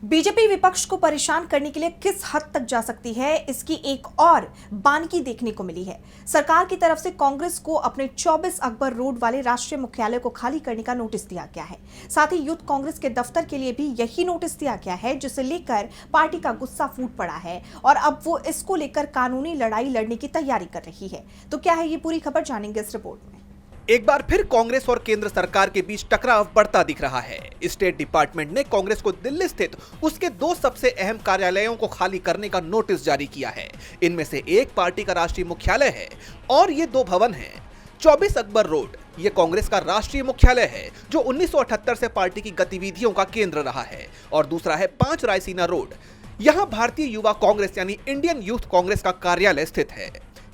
BJP विपक्ष को परेशान करने के लिए किस हद तक जा सकती है, इसकी एक और बानगी देखने को मिली है। सरकार की तरफ से कांग्रेस को अपने 24 अकबर रोड वाले राष्ट्रीय मुख्यालय को खाली करने का नोटिस दिया गया है। साथ ही यूथ कांग्रेस के दफ्तर के लिए भी यही नोटिस दिया गया है, जिसे लेकर पार्टी का गुस्सा फूट पड़ा है और अब वो इसको लेकर कानूनी लड़ाई लड़ने की तैयारी कर रही है। तो क्या है ये पूरी खबर, जानेंगे इस रिपोर्ट में। एक बार फिर कांग्रेस और केंद्र सरकार के बीच टकराव बढ़ता दिख रहा है। स्टेट डिपार्टमेंट ने कांग्रेस को दिल्ली स्थित उसके दो सबसे अहम कार्यालयों को खाली करने का नोटिस जारी किया है। इनमें से एक पार्टी का राष्ट्रीय मुख्यालय है और ये दो भवन हैं। 24 अकबर रोड ये कांग्रेस का राष्ट्रीय मुख्यालय है, जो 1978 से पार्टी की गतिविधियों का केंद्र रहा है, और दूसरा है 5 रायसीना रोड। यहाँ भारतीय युवा कांग्रेस यानी इंडियन यूथ कांग्रेस का कार्यालय स्थित है।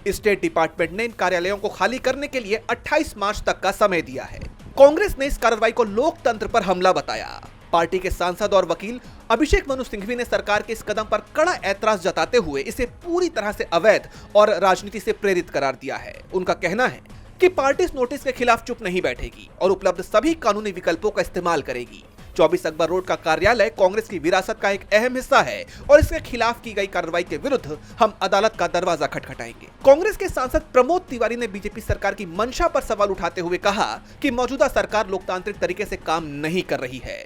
स्टेट डिपार्टमेंट ने इन कार्यालयों को खाली करने के लिए 28 मार्च तक का समय दिया है। कांग्रेस ने इस कार्रवाई को लोकतंत्र पर हमला बताया। पार्टी के सांसद और वकील अभिषेक मनु सिंघवी ने सरकार के इस कदम पर कड़ा ऐतराज जताते हुए इसे पूरी तरह से अवैध और राजनीति से प्रेरित करार दिया है। उनका कहना है कि पार्टी इस नोटिस के खिलाफ चुप नहीं बैठेगी और उपलब्ध सभी कानूनी विकल्पों का इस्तेमाल करेगी। 24 अकबर रोड का कार्यालय कांग्रेस की विरासत का एक अहम हिस्सा है और इसके खिलाफ की गई कार्रवाई के विरुद्ध हम अदालत का दरवाजा खटखटाएंगे। कांग्रेस के सांसद प्रमोद तिवारी ने बीजेपी सरकार की मंशा पर सवाल उठाते हुए कहा कि मौजूदा सरकार लोकतांत्रिक तरीके से काम नहीं कर रही है।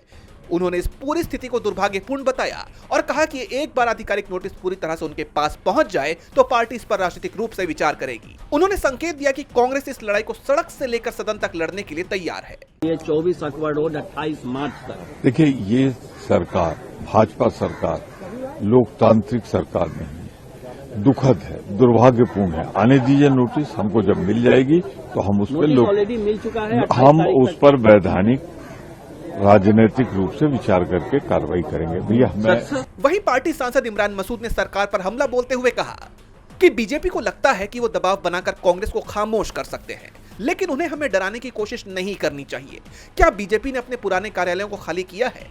उन्होंने इस पूरी स्थिति को दुर्भाग्यपूर्ण बताया और कहा कि एक बार आधिकारिक नोटिस पूरी तरह से उनके पास पहुंच जाए तो पार्टी इस पर राजनीतिक रूप से विचार करेगी। उन्होंने संकेत दिया कि कांग्रेस इस लड़ाई को सड़क से लेकर सदन तक लड़ने के लिए तैयार है। ये 24 अकबर रोड 28 मार्च तक। देखिए, ये सरकार, भाजपा सरकार, लोकतांत्रिक सरकार नहीं है। दुखद है, दुर्भाग्यपूर्ण है। आने दीजिए नोटिस, हमको जब मिल जाएगी तो हम उस पर ऑलरेडी मिल चुका है। हम उस पर वैधानिक राजनीतिक रूप से विचार करके कार्रवाई करेंगे। भैया, वहीं पार्टी सांसद इमरान मसूद ने सरकार पर हमला बोलते हुए कहा कि बीजेपी को लगता है कि वो दबाव बनाकर कांग्रेस को खामोश कर सकते हैं, लेकिन उन्हें हमें डराने की कोशिश नहीं करनी चाहिए। क्या बीजेपी ने अपने पुराने कार्यालयों को खाली किया है?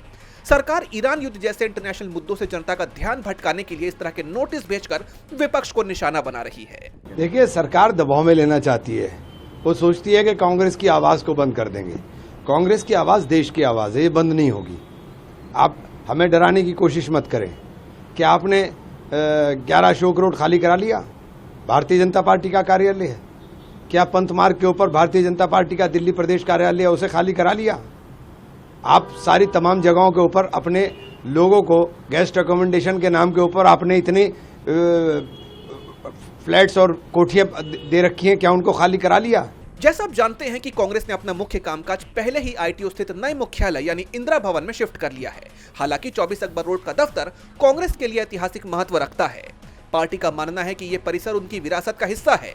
सरकार ईरान युद्ध जैसे इंटरनेशनल मुद्दों से जनता का ध्यान भटकाने के लिए इस तरह के नोटिस भेजकर विपक्ष को निशाना बना रही है। देखिए, सरकार दबाव में लेना चाहती है। वो सोचती है कि कांग्रेस की आवाज को बंद कर देंगे। कांग्रेस की आवाज देश की आवाज है, ये बंद नहीं होगी। आप हमें डराने की कोशिश मत करें। क्या आपने 11 अशोक रोड खाली करा लिया? भारतीय जनता पार्टी का कार्यालय है। क्या पंथ मार्ग के ऊपर भारतीय जनता पार्टी का दिल्ली प्रदेश कार्यालय है, उसे खाली करा लिया? आप सारी तमाम जगहों के ऊपर अपने लोगों को गेस्ट अकोमोडेशन के नाम के ऊपर आपने इतनी फ्लैट्स और कोठियां दे रखी हैं, क्या उनको खाली करा लिया? जैसा आप जानते हैं कि कांग्रेस ने अपना मुख्य कामकाज पहले ही आईटीओ स्थित नए मुख्यालय यानी इंदिरा भवन में शिफ्ट कर लिया है। हालांकि 24 अकबर रोड का दफ्तर कांग्रेस के लिए ऐतिहासिक महत्व रखता है। पार्टी का मानना है कि यह परिसर उनकी विरासत का हिस्सा है।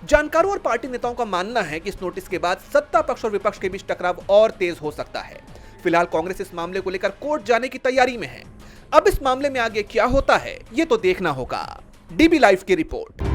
जानकारों और पार्टी नेताओं का मानना है कि इस नोटिस के बाद सत्ता पक्ष और विपक्ष के बीच टकराव और तेज हो सकता है। फिलहाल कांग्रेस इस मामले को लेकर कोर्ट जाने की तैयारी में है। अब इस मामले में आगे क्या होता है, ये तो देखना होगा। डीबी लाइव की रिपोर्ट।